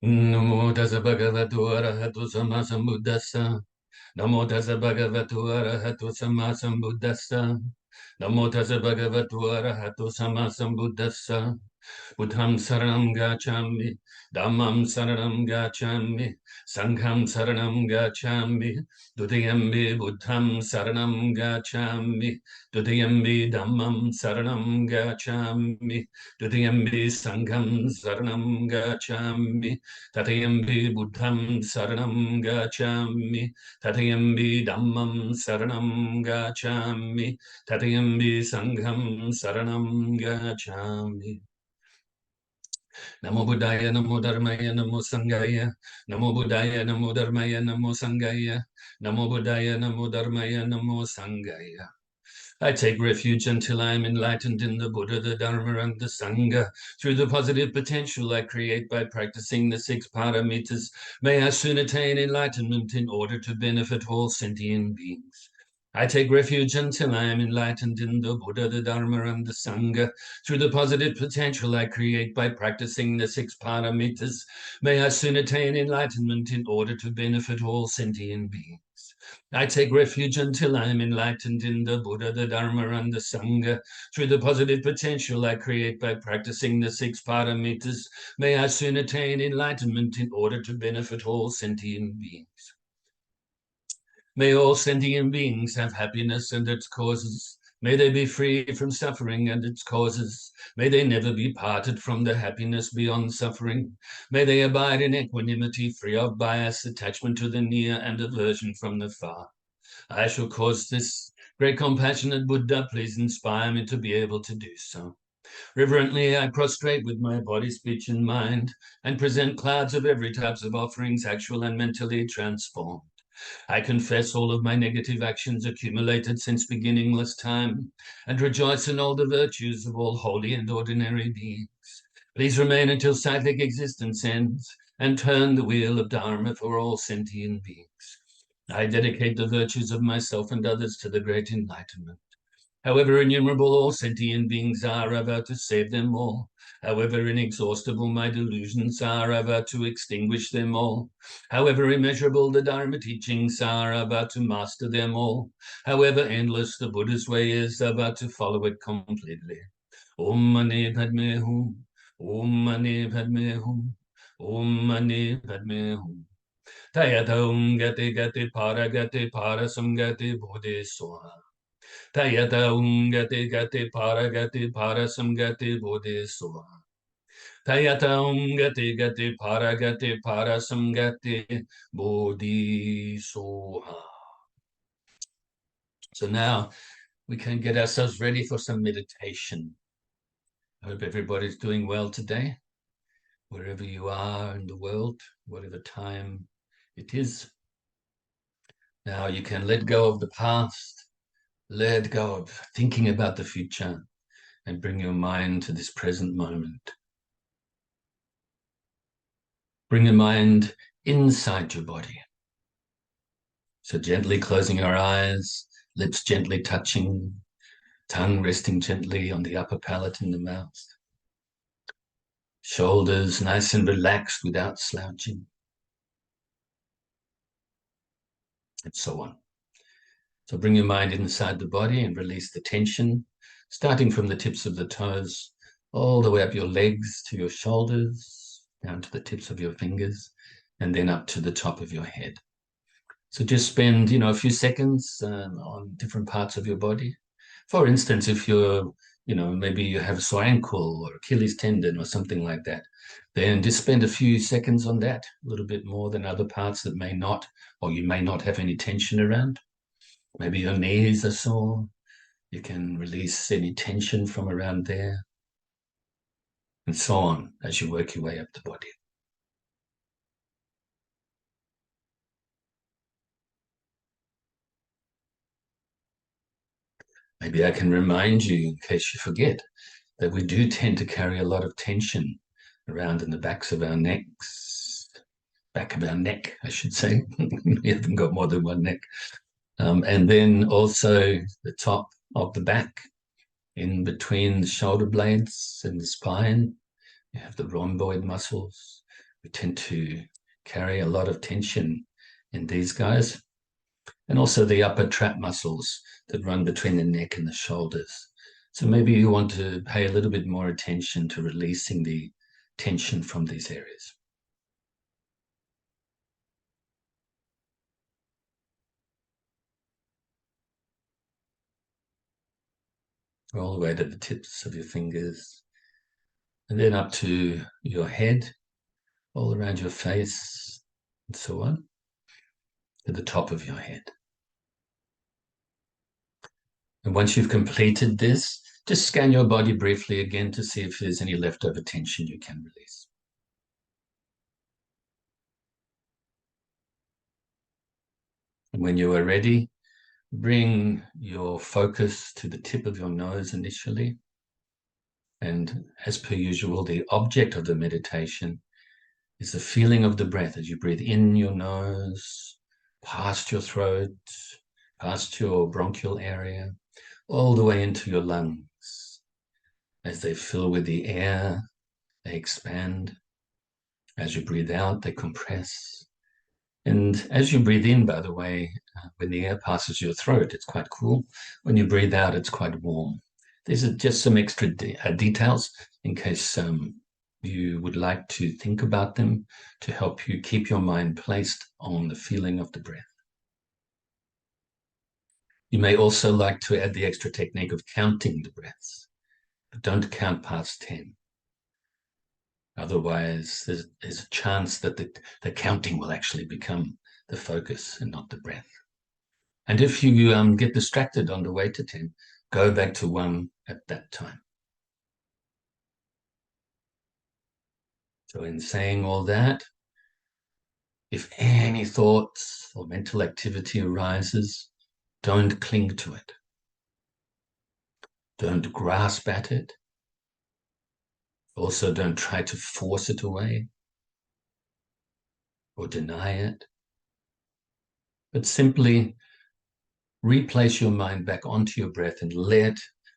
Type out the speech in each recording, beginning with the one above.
Namo Tassa Bhagavato Arahato Samma Sambuddhassa. Namo Tassa Bhagavato Arahato Samma Sambuddhassa. Namo Tassa Bhagavato Arahato Samma Sambuddhassa. Buddham saranam gacchami, Dhammam saranam gacchami, Sangham saranam gacchami, Dutiyambi Buddham saranam gacchami, Dutiyambi Dhammam saranam gacchami, Dutiyambi Sangham saranam gacchami, Tatayambi Buddham saranam gacchami, Tatayambi Dhammam saranam gacchami, Tatayambi Sangham saranam gacchami. Namo Buddhaya, Namo Dharmaya, Namo Sanghaya. Namo Buddhaya, Namo Dharmaya, Namo Sanghaya. Namo Buddhaya, Namo Dharmaya, Namo Sanghaya. I take refuge until I am enlightened in the Buddha, the Dharma, and the Sangha. Through the positive potential I create by practicing the 6 paramitas, may I soon attain enlightenment in order to benefit all sentient beings. I take refuge until I am enlightened in the Buddha, the Dharma, and the Sangha. Through the positive potential I create by practicing the 6 paramitas, may I soon attain enlightenment in order to benefit all sentient beings. I take refuge until I am enlightened in the Buddha, the Dharma, and the Sangha. Through the positive potential I create by practicing the 6 paramitas, may I soon attain enlightenment in order to benefit all sentient beings. May all sentient beings have happiness and its causes. May they be free from suffering and its causes. May they never be parted from the happiness beyond suffering. May they abide in equanimity, free of bias, attachment to the near, and aversion from the far. I shall cause this great compassionate Buddha, please inspire me to be able to do so. Reverently, I prostrate with my body, speech, and mind, and present clouds of every type of offerings, actual and mentally transformed. I confess all of my negative actions accumulated since beginningless time, and rejoice in all the virtues of all holy and ordinary beings. Please remain until cyclic existence ends, and turn the wheel of Dharma for all sentient beings. I dedicate the virtues of myself and others to the great enlightenment. However innumerable all sentient beings are, I vow to save them all. However inexhaustible my delusions are, I vow to extinguish them all. However immeasurable the Dharma teachings are, I vow to master them all. However endless the Buddha's way is, I vow to follow it completely. Om Mani Padme Hum. Om Mani Padme Hum. Om Mani Padme Hum. Tayata Gati Gati Para Samgati Bodhi Soha. Tayata Gati Gati Para Samgati Bodhi Soha. Tayata Gati Gati Para Samgati Bodhi Soha. So now we can get ourselves ready for some meditation. I hope everybody's doing well today, wherever you are in the world, whatever time it is. Now you can let go of the past, let go of thinking about the future, and bring your mind to this present moment. Bring your mind inside your body. So gently closing your eyes, lips gently touching, tongue resting gently on the upper palate in the mouth. Shoulders nice and relaxed without slouching. And so on. So bring your mind inside the body and release the tension, starting from the tips of the toes, all the way up your legs to your shoulders, down to the tips of your fingers, and then up to the top of your head. So just spend, a few seconds on different parts of your body. For instance, if you're, maybe you have a sore ankle or Achilles tendon or something like that, then just spend a few seconds on that, a little bit more than other parts that may not, or you may not have any tension around. Maybe your knees are sore. You can release any tension from around there, and so on as you work your way up the body. Maybe I can remind you, in case you forget, that we do tend to carry a lot of tension around in the backs of our necks, back of our neck, I should say. We haven't got more than one neck. And then also the top of the back, in between the shoulder blades and the spine. You have the rhomboid muscles, We tend to carry a lot of tension in these guys, and also the upper trap muscles that run between the neck and the shoulders. So maybe you want to pay a little bit more attention to releasing the tension from these areas. All the way to the tips of your fingers, and then up to your head, all around your face, and so on, to the top of your head. And once you've completed this, just scan your body briefly again to see if there's any leftover tension you can release. And when you are ready, bring your focus to the tip of your nose initially. And as per usual, the object of the meditation is the feeling of the breath as you breathe in your nose, past your throat, past your bronchial area, all the way into your lungs. As they fill with the air, they expand. As you breathe out, they compress. And as you breathe in, by the way, when the air passes your throat, it's quite cool. When you breathe out, it's quite warm. These are just some extra details in case you would like to think about them to help you keep your mind placed on the feeling of the breath. You may also like to add the extra technique of counting the breaths, but don't count past 10. Otherwise, there's a chance that the counting will actually become the focus and not the breath. And if you get distracted on the way to 10, go back to 1 at that time. So in saying all that, if any thoughts or mental activity arises, don't cling to it. Don't grasp at it. Also, don't try to force it away or deny it, but simply replace your mind back onto your breath and let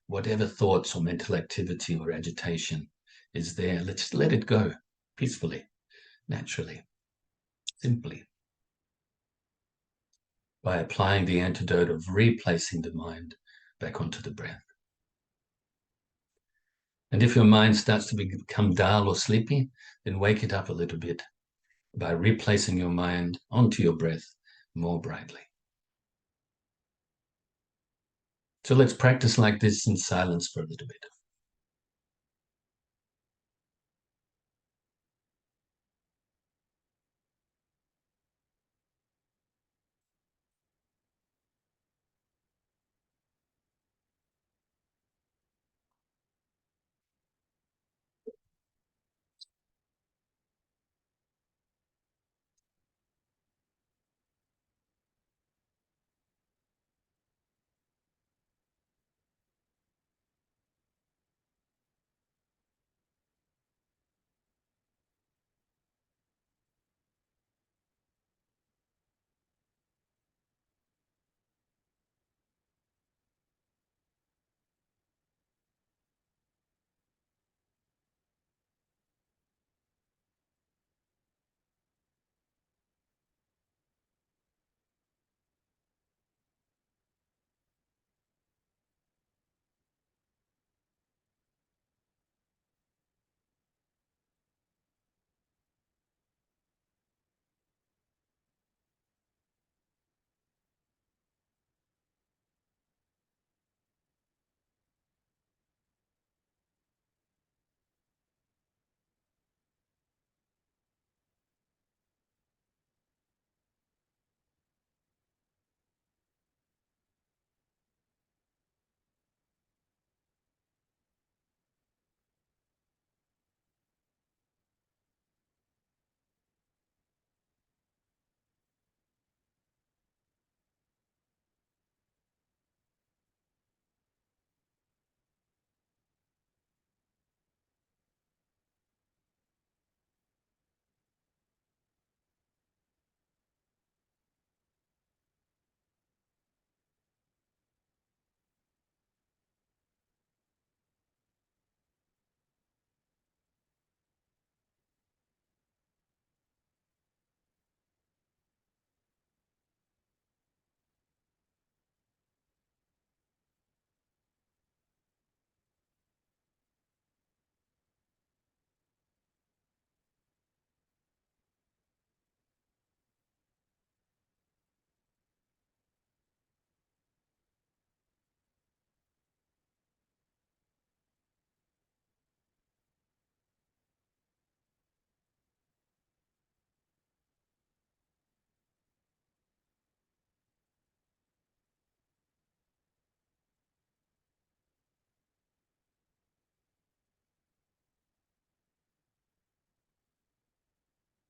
whatever thoughts or mental activity or agitation is there, let's let it go peacefully, naturally, simply, by applying the antidote of replacing the mind back onto the breath. And if your mind starts to become dull or sleepy, then wake it up a little bit by replacing your mind onto your breath more brightly. So let's practice like this in silence for a little bit.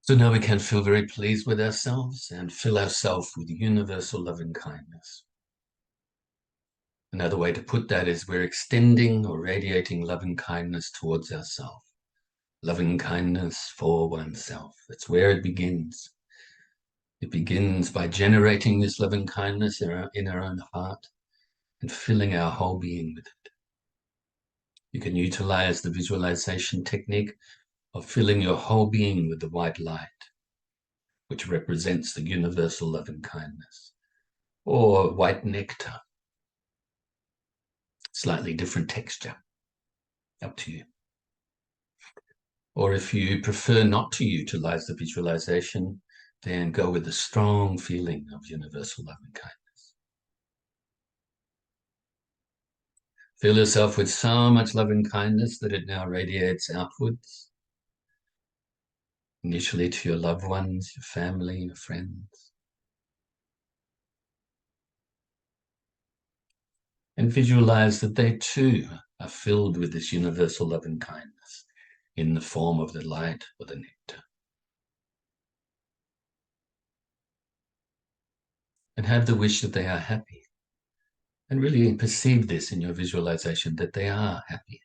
So now we can feel very pleased with ourselves and fill ourselves with universal loving kindness. Another way to put that is we're extending or radiating loving kindness towards ourselves. Loving kindness for oneself. That's where it begins. It begins by generating this loving kindness in our own heart and filling our whole being with it. You can utilize the visualization technique of filling your whole being with the white light, which represents the universal loving kindness, or white nectar, slightly different texture, up to you. Or if you prefer not to utilize the visualization, then go with the strong feeling of universal loving kindness. Fill yourself with so much loving kindness that it now radiates outwards, initially to your loved ones, your family, your friends. And visualize that they too are filled with this universal loving kindness in the form of the light or the nectar. And have the wish that they are happy. And really perceive this in your visualization, that they are happy.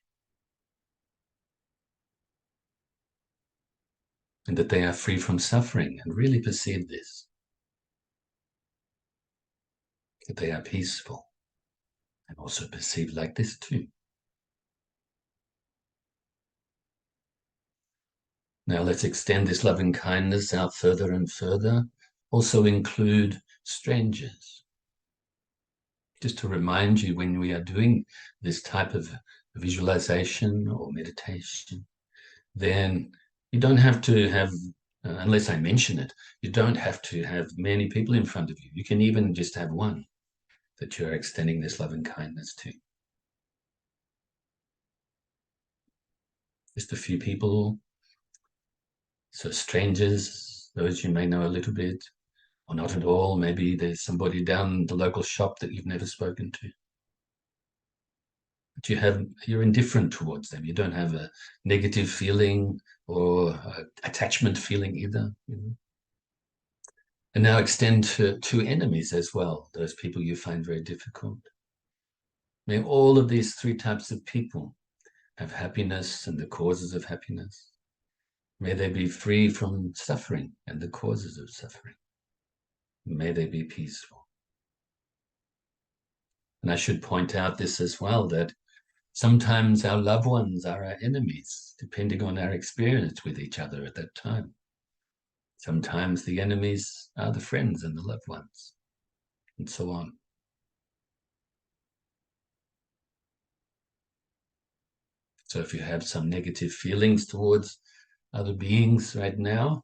And that they are free from suffering, and really perceive this. That they are peaceful, and also perceive like this too. Now let's extend this loving kindness out further and further. Also include strangers. Just to remind you, when we are doing this type of visualization or meditation, then you don't have to have, unless I mention it, you don't have to have many people in front of you. You can even just have one that you're extending this loving kindness to. Just a few people. So strangers, those you may know a little bit, or not at all. Maybe there's somebody down the local shop that you've never spoken to. But you're indifferent towards them. You don't have a negative feeling or attachment feeling either. You know? And now extend to enemies as well, those people you find very difficult. May all of these three types of people have happiness and the causes of happiness. May they be free from suffering and the causes of suffering. May they be peaceful. And I should point out this as well, that sometimes our loved ones are our enemies, depending on our experience with each other at that time. Sometimes the enemies are the friends and the loved ones, and so on. So if you have some negative feelings towards other beings right now,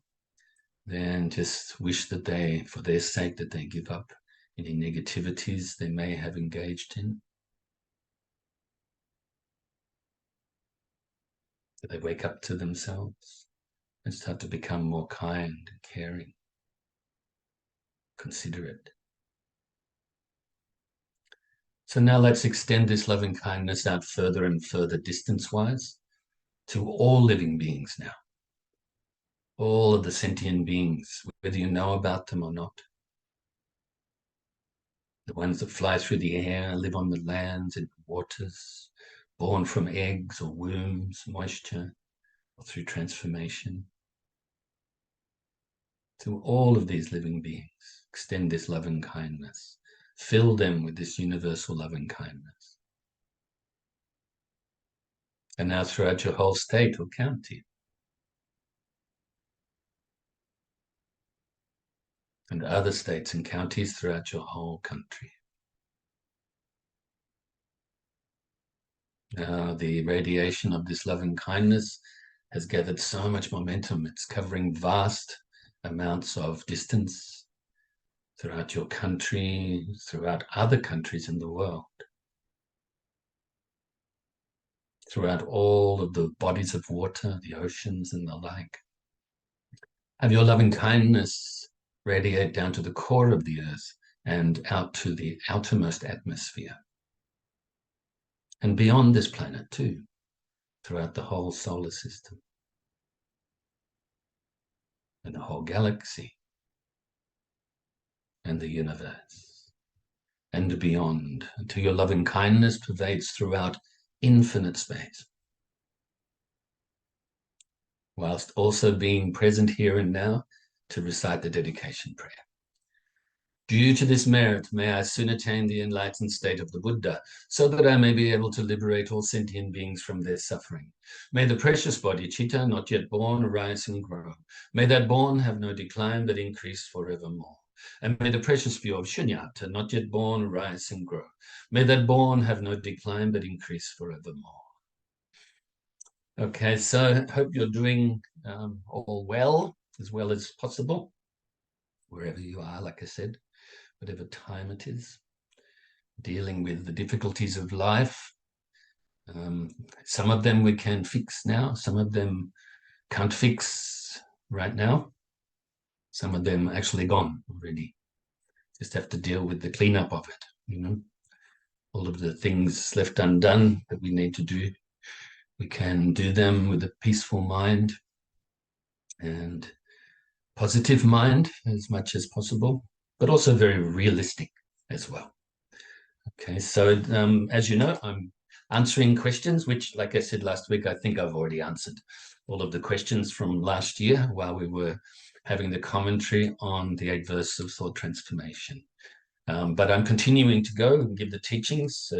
then just wish that they, for their sake, that they give up any negativities they may have engaged in. That they wake up to themselves and start to become more kind and caring, considerate. So now let's extend this loving kindness out further and further distance-wise to all living beings now. All of the sentient beings, whether you know about them or not. The ones that fly through the air, live on the lands and waters, born from eggs or wombs, moisture, or through transformation. To all of these living beings, extend this loving kindness. Fill them with this universal loving kindness. And now throughout your whole state or county. And other states and counties throughout your whole country. Now the radiation of this loving kindness has gathered so much momentum. It's covering vast amounts of distance throughout your country, throughout other countries in the world, throughout all of the bodies of water, the oceans and the like. Have your loving kindness radiate down to the core of the earth and out to the outermost atmosphere. And beyond this planet too, throughout the whole solar system. and the whole galaxy and the universe and beyond, until your loving kindness pervades throughout infinite space, whilst also being present here and now to recite the dedication prayer. Due to this merit, may I soon attain the enlightened state of the Buddha, so that I may be able to liberate all sentient beings from their suffering. May the precious body, Chitta, not yet born, arise and grow. May that born have no decline, but increase forevermore. And may the precious view of Shunyata, not yet born, arise and grow. May that born have no decline, but increase forevermore. Okay, so I hope you're doing all well as possible, wherever you are, like I said, whatever time it is, dealing with the difficulties of life. Some of them we can fix now, some of them can't fix right now. Some of them actually gone already. Just have to deal with the cleanup of it, you know. All of the things left undone that we need to do, we can do them with a peaceful mind and positive mind as much as possible, but also very realistic as well. Okay, so as you know, I'm answering questions, which, like I said last week, I think I've already answered all of the questions from last year while we were having the commentary on the 8 verses of thought transformation. But I'm continuing to go and give the teachings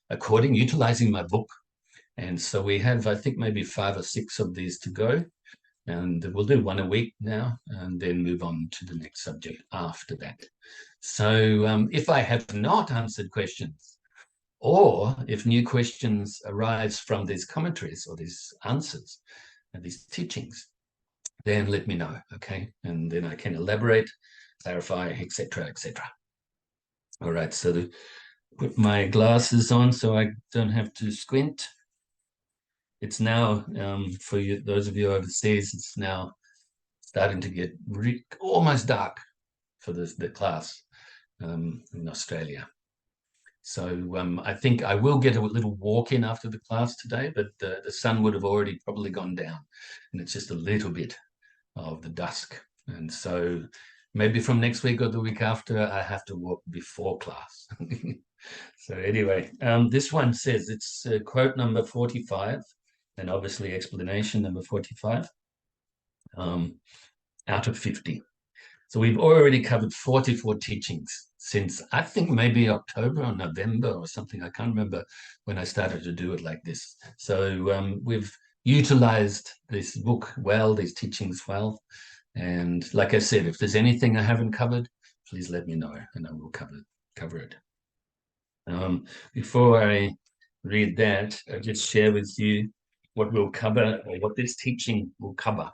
utilizing my book. And so we have, I think, maybe 5 or 6 of these to go. And we'll do 1 a week now and then move on to the next subject after that. So if I have not answered questions, or if new questions arise from these commentaries or these answers and these teachings, then let me know, okay? And then I can elaborate, clarify, etc., etc. All right, so put my glasses on so I don't have to squint. It's now, for you, those of you overseas, it's now starting to get almost dark for the class in Australia. So I think I will get a little walk in after the class today, but the sun would have already probably gone down, and it's just a little bit of the dusk. And so maybe from next week or the week after, I have to walk before class. So anyway, this one says, it's quote number 45, and obviously explanation number 45, out of 50. So we've already covered 44 teachings since, I think, maybe October or November or something. I can't remember when I started to do it like this. So we've utilized this book well, these teachings well. And like I said, if there's anything I haven't covered, please let me know and I will cover it. Before I read that, I'll just share with you what we'll cover, or what this teaching will cover.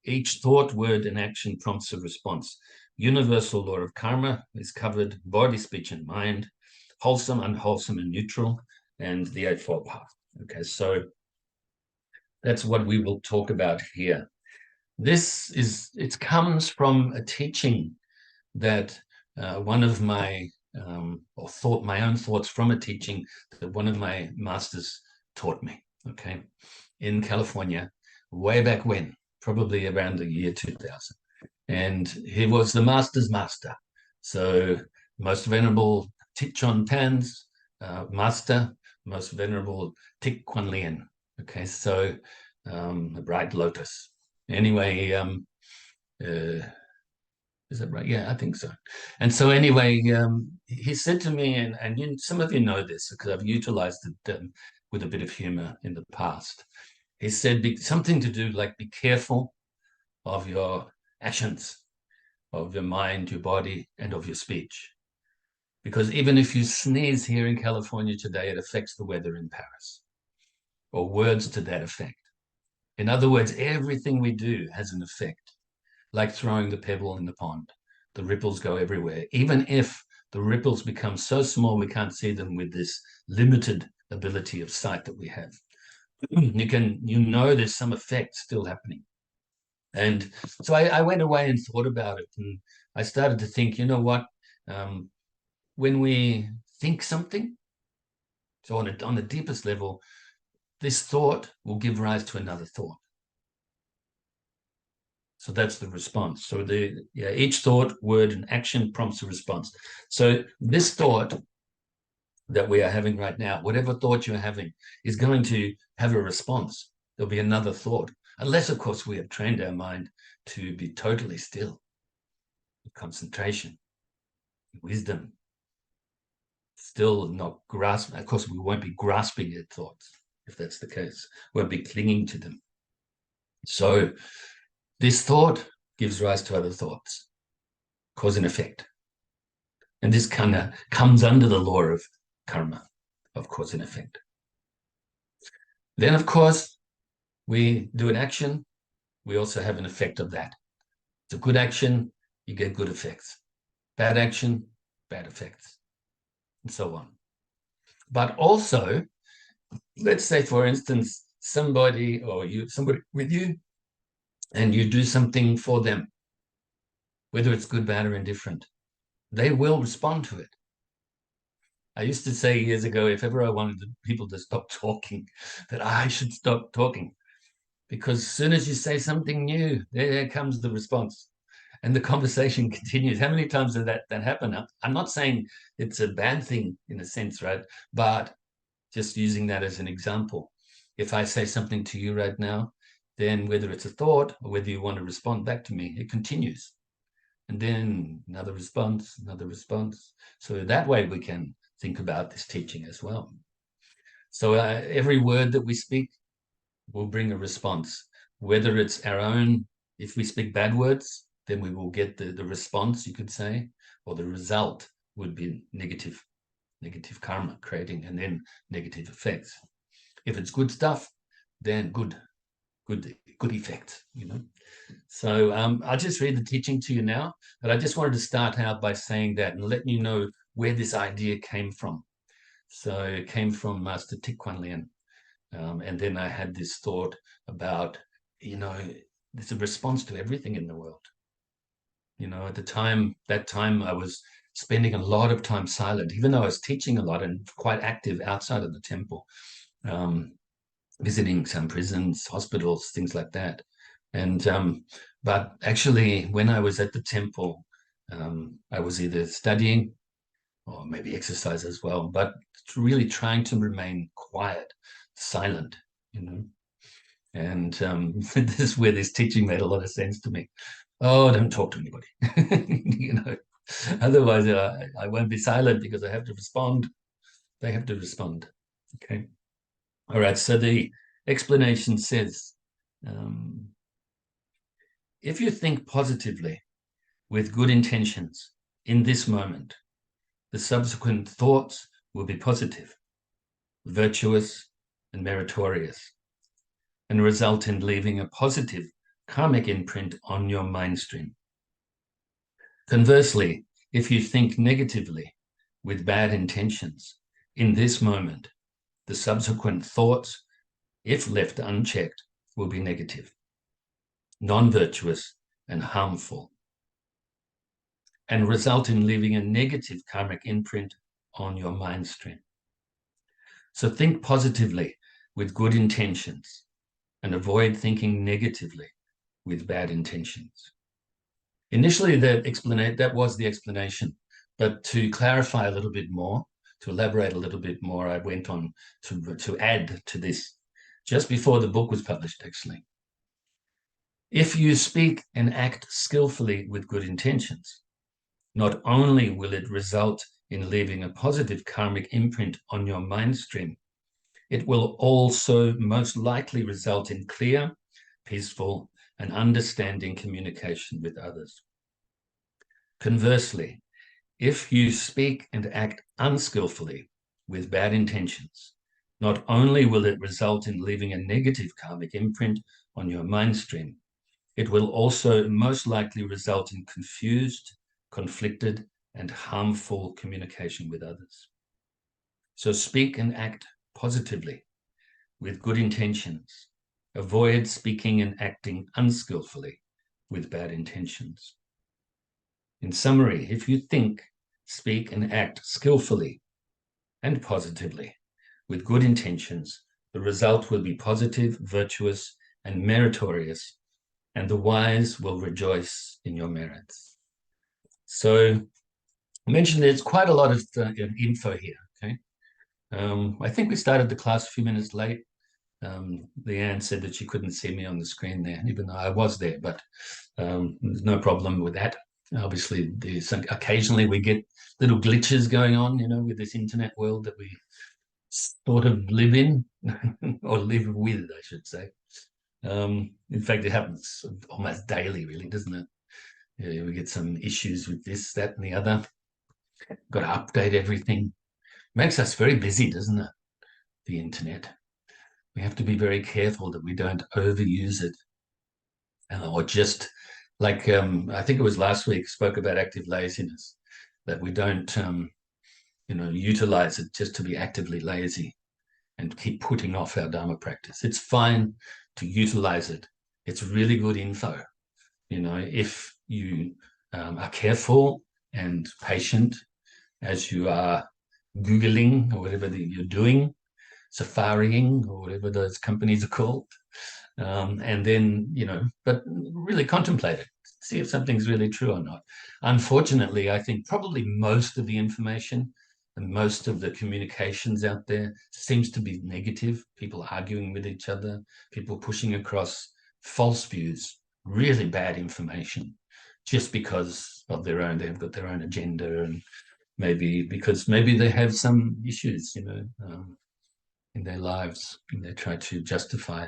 Each thought, word, and action prompts a response. Universal law of karma is covered: body, speech, and mind, wholesome, unwholesome, and neutral, and the Eightfold Path. Okay, so that's what we will talk about here. It comes from a teaching that one of my, my own thoughts from a teaching that one of my masters taught me, okay, in California, way back when, probably around the year 2000. And he was the master's master. So Most Venerable Thich Tan's master, Most Venerable Thich Kuan Lien. Okay, so the bright lotus. Anyway, is that right? Yeah, I think so. And so anyway, he said to me, and some of you know this because I've utilized it with a bit of humor in the past. He said something to do like, be careful of your actions, of your mind, your body, and of your speech. Because even if you sneeze here in California today, it affects the weather in Paris, or words to that effect. In other words, everything we do has an effect, like throwing the pebble in the pond. The ripples go everywhere. Even if the ripples become so small we can't see them with this limited ability of sight that we have, you know there's some effect still happening. And so I went away and thought about it, and I started to think, you know what, when we think something, so on the deepest level, this thought will give rise to another thought. So that's the response. So each thought, word, and action prompts a response. So this thought that we are having right now, whatever thought you're having, is going to have a response. There'll be another thought, unless, of course, we have trained our mind to be totally still. Concentration, wisdom, still not grasping. Of course, we won't be grasping at thoughts, if that's the case. We won't be clinging to them. So this thought gives rise to other thoughts, cause and effect. And this kind of comes under the law of karma, of cause and effect. Then, of course, we do an action. We also have an effect of that. It's a good action, you get good effects. Bad action, bad effects, and so on. But also, let's say, for instance, somebody with you, and you do something for them, whether it's good, bad, or indifferent, they will respond to it. I used to say years ago, if ever I wanted people to stop talking, that I should stop talking. Because as soon as you say something new, there comes the response. And the conversation continues. How many times did that happen? I'm not saying it's a bad thing in a sense, right? But just using that as an example. If I say something to you right now, then whether it's a thought or whether you want to respond back to me, it continues. And then another response, another response. So that way we can think about this teaching as well. So every word that we speak will bring a response, whether it's our own. If we speak bad words, then we will get the response, you could say, or the result would be negative karma creating, and then negative effects. If it's good stuff, then good effects, So I'll just read the teaching to you now, but I just wanted to start out by saying that and letting you know where this idea came from. So it came from Master Thich Quang Lien. And then I had this thought about, there's a response to everything in the world. At that time I was spending a lot of time silent, even though I was teaching a lot and quite active outside of the temple, visiting some prisons, hospitals, things like that. And but actually, when I was at the temple, I was either studying or maybe exercise as well, but really trying to remain quiet, silent, And this is where this teaching made a lot of sense to me. Oh, don't talk to anybody, Otherwise, I won't be silent because I have to respond. They have to respond. Okay. All right. So the explanation says, if you think positively with good intentions in this moment, the subsequent thoughts will be positive, virtuous, and meritorious, and result in leaving a positive karmic imprint on your mind stream. Conversely, if you think negatively with bad intentions in this moment, the subsequent thoughts, if left unchecked, will be negative, non-virtuous, and harmful, and result in leaving a negative karmic imprint on your mind stream. So think positively with good intentions and avoid thinking negatively with bad intentions. Initially, that was the explanation, but to clarify a little bit more, to elaborate a little bit more, I went on to add to this just before the book was published, actually. If you speak and act skillfully with good intentions, not only will it result in leaving a positive karmic imprint on your mind stream, it will also most likely result in clear, peaceful, and understanding communication with others. Conversely, if you speak and act unskillfully with bad intentions, not only will it result in leaving a negative karmic imprint on your mind stream, it will also most likely result in confused, conflicted, and harmful communication with others. So speak and act positively with good intentions. Avoid speaking and acting unskillfully with bad intentions. In summary, if you think, speak, and act skillfully and positively with good intentions, the result will be positive, virtuous, and meritorious, and the wise will rejoice in your merits. So I mentioned there's quite a lot of info here, okay? I think we started the class a few minutes late. Leanne said that she couldn't see me on the screen there, even though I was there, but there's no problem with that. Obviously, occasionally we get little glitches going on, with this internet world that we sort of live in, or live with, I should say. In fact, it happens almost daily, really, doesn't it? Yeah, we get some issues with this, that, and the other. Got to update everything. Makes us very busy, doesn't it? The internet. We have to be very careful that we don't overuse it, or just like I think it was last week spoke about active laziness, that we don't utilize it just to be actively lazy and keep putting off our Dharma practice. It's fine to utilize it. It's really good info. If you are careful and patient as you are Googling or whatever you're doing, Safariing or whatever those companies are called, and then, but really contemplate it, see if something's really true or not. Unfortunately, I think probably most of the information and most of the communications out there seems to be negative, people arguing with each other, people pushing across false views, really bad information, just because of they've got their own agenda, and maybe they have some issues, in their lives, and they try to justify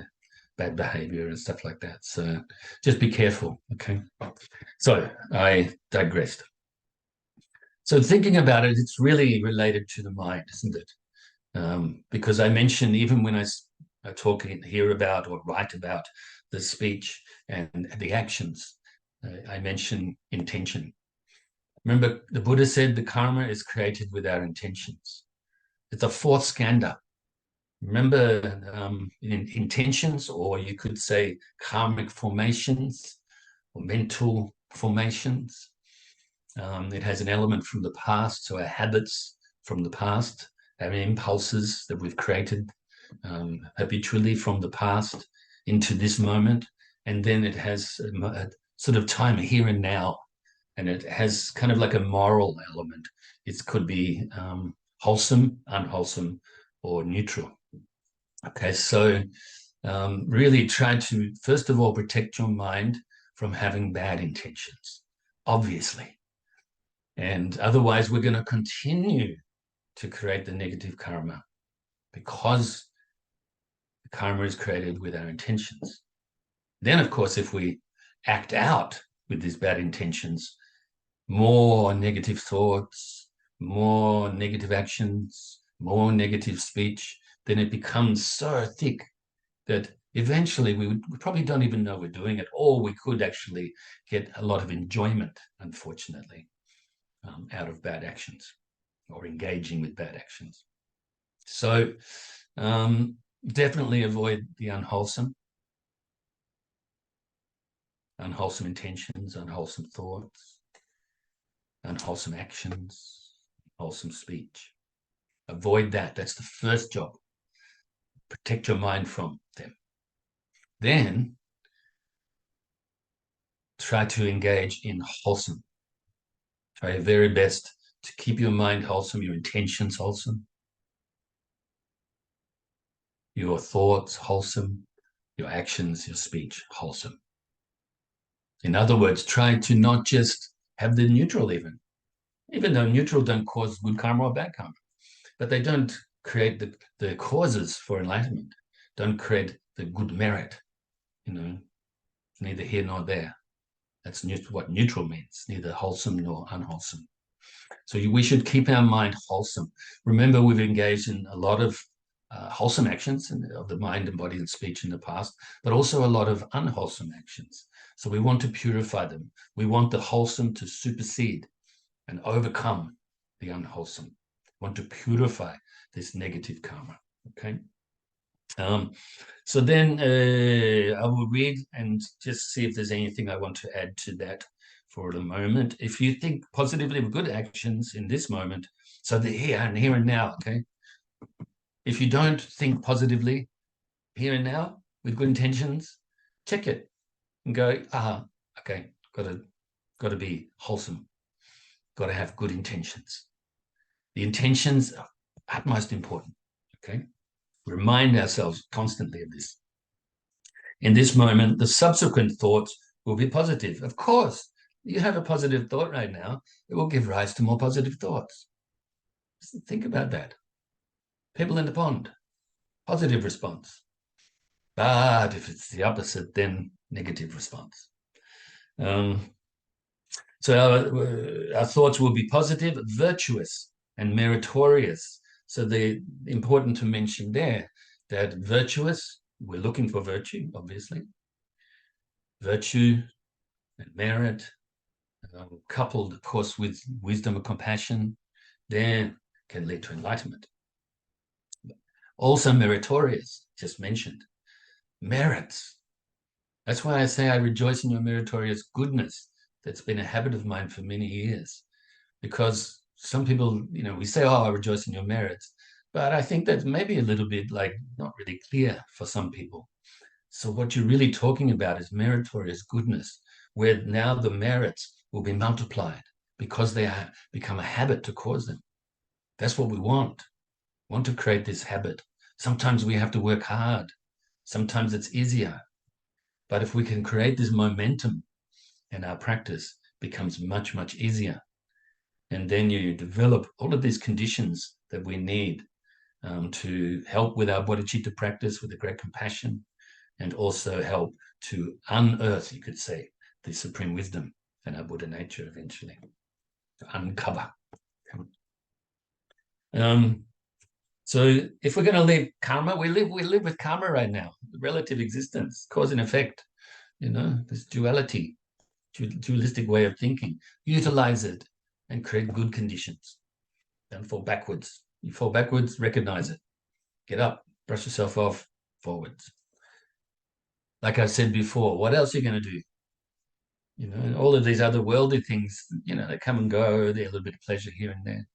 bad behavior and stuff like that. So just be careful, okay? So I digressed. So thinking about it, it's really related to the mind, isn't it? Because I mentioned, even when I talk here about or write about the speech and the actions, I mention intention. Remember, the Buddha said the karma is created with our intentions. It's a fourth skandha. Remember, intentions, or you could say karmic formations or mental formations. It has an element from the past, so our habits from the past, our impulses that we've created habitually from the past into this moment. And then it has a sort of time here and now, and it has kind of like a moral element. It could be wholesome, unwholesome, or neutral. Okay, so really try to, first of all, protect your mind from having bad intentions, obviously. And otherwise, we're going to continue to create the negative karma, because the karma is created with our intentions. Then, of course, if we act out with these bad intentions, more negative thoughts, more negative actions, more negative speech, then it becomes so thick that eventually we probably don't even know we're doing it, or we could actually get a lot of enjoyment, unfortunately, out of bad actions or engaging with bad actions. So definitely avoid the unwholesome intentions, unwholesome thoughts, unwholesome actions, wholesome speech. Avoid that. That's the first job. Protect your mind from them. Then try to engage in wholesome. Try your very best to keep your mind wholesome, your intentions wholesome, your thoughts wholesome, your actions, your speech wholesome. In other words, try to not just have the neutral, even though neutral don't cause good karma or bad karma, but they don't create the causes for enlightenment, don't create the good merit, neither here nor there. That's what neutral means, neither wholesome nor unwholesome. So we should keep our mind wholesome. Remember, we've engaged in a lot of wholesome actions of the mind and body and speech in the past, but also a lot of unwholesome actions. So we want to purify them. We want the wholesome to supersede and overcome the unwholesome. We want to purify this negative karma, okay? So then I will read and just see if there's anything I want to add to that for the moment. If you think positively of good actions in this moment, so the here and now, okay? If you don't think positively here and now with good intentions, check it. and go, okay, got to be wholesome, got to have good intentions. The intentions are utmost important, okay? Remind ourselves constantly of this. In this moment, the subsequent thoughts will be positive. Of course, you have a positive thought right now, it will give rise to more positive thoughts. Think about that. People in the pond, positive response. But if it's the opposite, then negative response. So our thoughts will be positive, virtuous, and meritorious. So the important to mention there that virtuous, we're looking for virtue, obviously. Virtue and merit, coupled, of course, with wisdom and compassion, then can lead to enlightenment. Also meritorious, just mentioned. Merits. That's why I say I rejoice in your meritorious goodness. That's been a habit of mine for many years. Because some people, we say, oh, I rejoice in your merits. But I think that's maybe a little bit like not really clear for some people. So what you're really talking about is meritorious goodness, where now the merits will be multiplied because they become a habit to cause them. That's what we want. We want to create this habit. Sometimes we have to work hard. Sometimes it's easier. But if we can create this momentum, and our practice becomes much, much easier. And then you develop all of these conditions that we need to help with our bodhicitta practice with a great compassion, and also help to unearth, you could say, the supreme wisdom and our Buddha nature eventually, to uncover. So if we're going to live karma, we live with karma right now, relative existence, cause and effect, this duality, dualistic way of thinking. Utilize it and create good conditions. Don't fall backwards. You fall backwards, recognize it. Get up, brush yourself off, forwards. Like I said before, what else are you going to do? All of these other worldly things, they come and go. They're a little bit of pleasure here and there.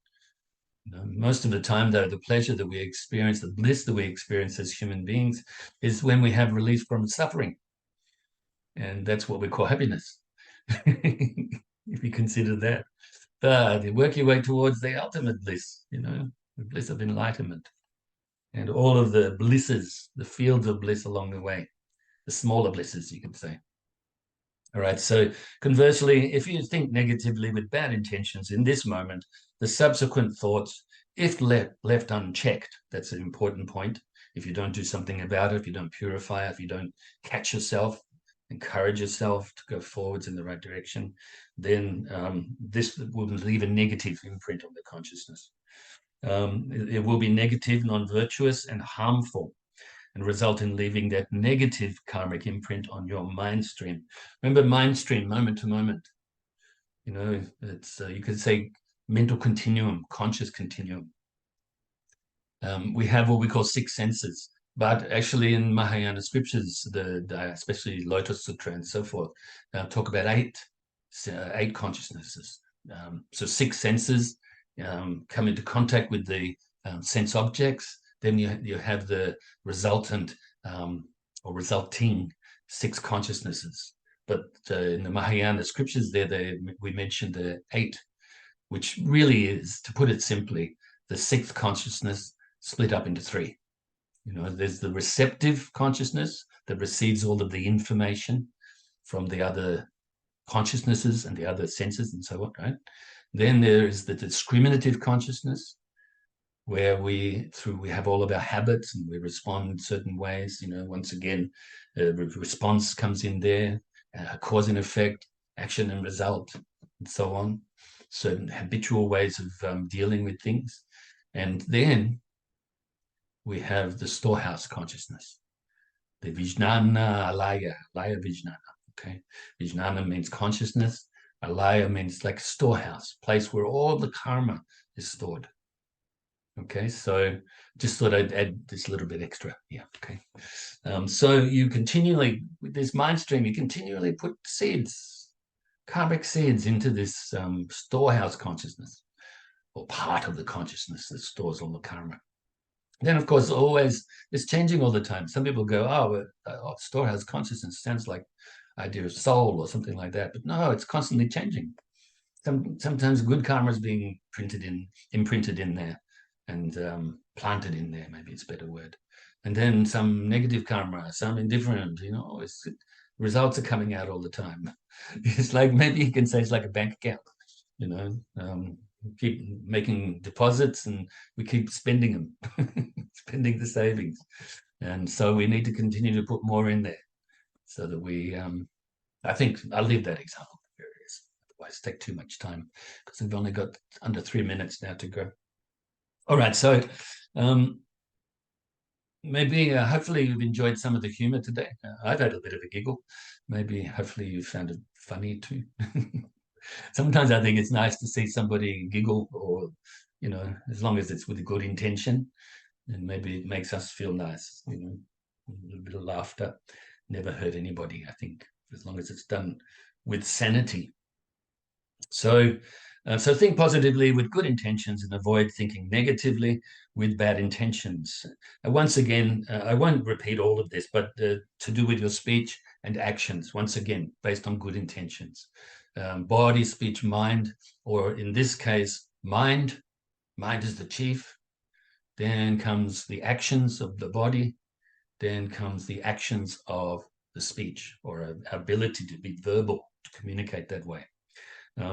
Most of the time, though, the pleasure that we experience, the bliss that we experience as human beings is when we have release from suffering. And that's what we call happiness, if you consider that. But you work your way towards the ultimate bliss, the bliss of enlightenment. And all of the blisses, the fields of bliss along the way, the smaller blisses, you can say. All right, so conversely, if you think negatively with bad intentions in this moment, the subsequent thoughts, if left unchecked, that's an important point. If you don't do something about it, if you don't purify it, if you don't catch yourself, encourage yourself to go forwards in the right direction, then this will leave a negative imprint on the consciousness. It will be negative, non-virtuous, and harmful, and result in leaving that negative karmic imprint on your mind stream. Remember, mind stream, moment to moment. It's you could say mental continuum, conscious continuum. We have what we call six senses, but actually in Mahayana scriptures, especially Lotus Sutra and so forth, talk about eight consciousnesses. So six senses come into contact with the sense objects. Then you have the resultant or resulting six consciousnesses. But in the Mahayana scriptures we mentioned the eight, which really is, to put it simply, the sixth consciousness split up into three. There's the receptive consciousness that receives all of the information from the other consciousnesses and the other senses and so on, right? Then there is the discriminative consciousness, where we have all of our habits and we respond in certain ways. Once again, response comes in there, cause and effect, action and result, and so on. Certain habitual ways of dealing with things. And then we have the storehouse consciousness, the Vijnana Alaya Vijnana. Okay, Vijnana means consciousness. Alaya means like storehouse, place where all the karma is stored. Okay, so just thought I'd add this little bit extra. Yeah, okay. So you continually, with this mind stream, you continually put seeds, karmic seeds into this storehouse consciousness, or part of the consciousness that stores all the karma. Then, of course, always it's changing all the time. Some people go, storehouse consciousness sounds like idea of soul or something like that. But no, it's constantly changing. Sometimes good karma is being imprinted in there, and planted in there. Maybe it's a better word. And then some negative karma, some indifferent. Results are coming out all the time. It's like, maybe you can say it's like a bank account. Keep making deposits and we keep spending them, spending the savings. And so we need to continue to put more in there so that we, I think I'll leave that example. Otherwise take too much time because we've only got under 3 minutes now to go. All right, so maybe hopefully you've enjoyed some of the humor today. I've had a bit of a giggle. Maybe hopefully you found it funny too. Sometimes I think it's nice to see somebody giggle, or as long as it's with a good intention, and maybe it makes us feel nice. A little bit of laughter never hurt anybody, I think, as long as it's done with sanity. So think positively with good intentions and avoid thinking negatively with bad intentions. Once again, I won't repeat all of this, but to do with your speech and actions, once again, based on good intentions. Body, speech, mind, or in this case, mind. Mind is the chief. Then comes the actions of the body. Then comes the actions of the speech, or ability to be verbal, to communicate that way.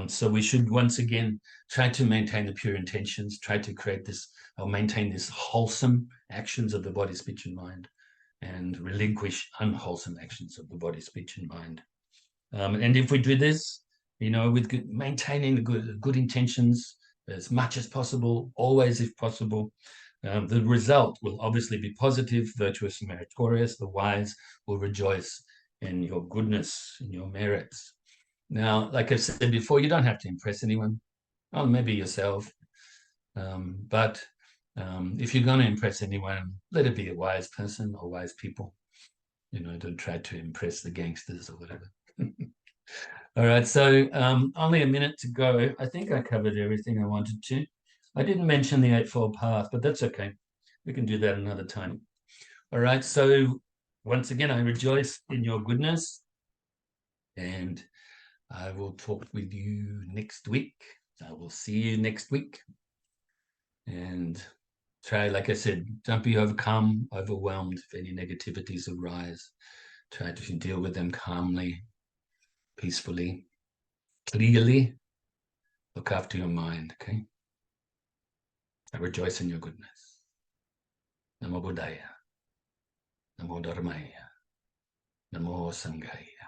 So we should once again try to maintain the pure intentions, try to create this or maintain this wholesome actions of the body, speech, and mind, and relinquish unwholesome actions of the body, speech, and mind. And if we do this, with maintaining the good intentions as much as possible, always if possible, the result will obviously be positive, virtuous, and meritorious. The wise will rejoice in your goodness, in your merits. Now, like I said before, you don't have to impress anyone. Oh, maybe yourself. But if you're going to impress anyone, let it be a wise person or wise people. Don't try to impress the gangsters or whatever. All right, so only a minute to go. I think I covered everything I wanted to. I didn't mention the Eightfold Path, but that's okay. We can do that another time. All right, so once again, I rejoice in your goodness, and I will talk with you next week. I will see you next week. And try, like I said, don't be overwhelmed if any negativities arise. Try to deal with them calmly, peacefully, clearly. Look after your mind, okay? I rejoice in your goodness. Namo Buddhaya. Namo Dharmaya. Namo Sanghaya.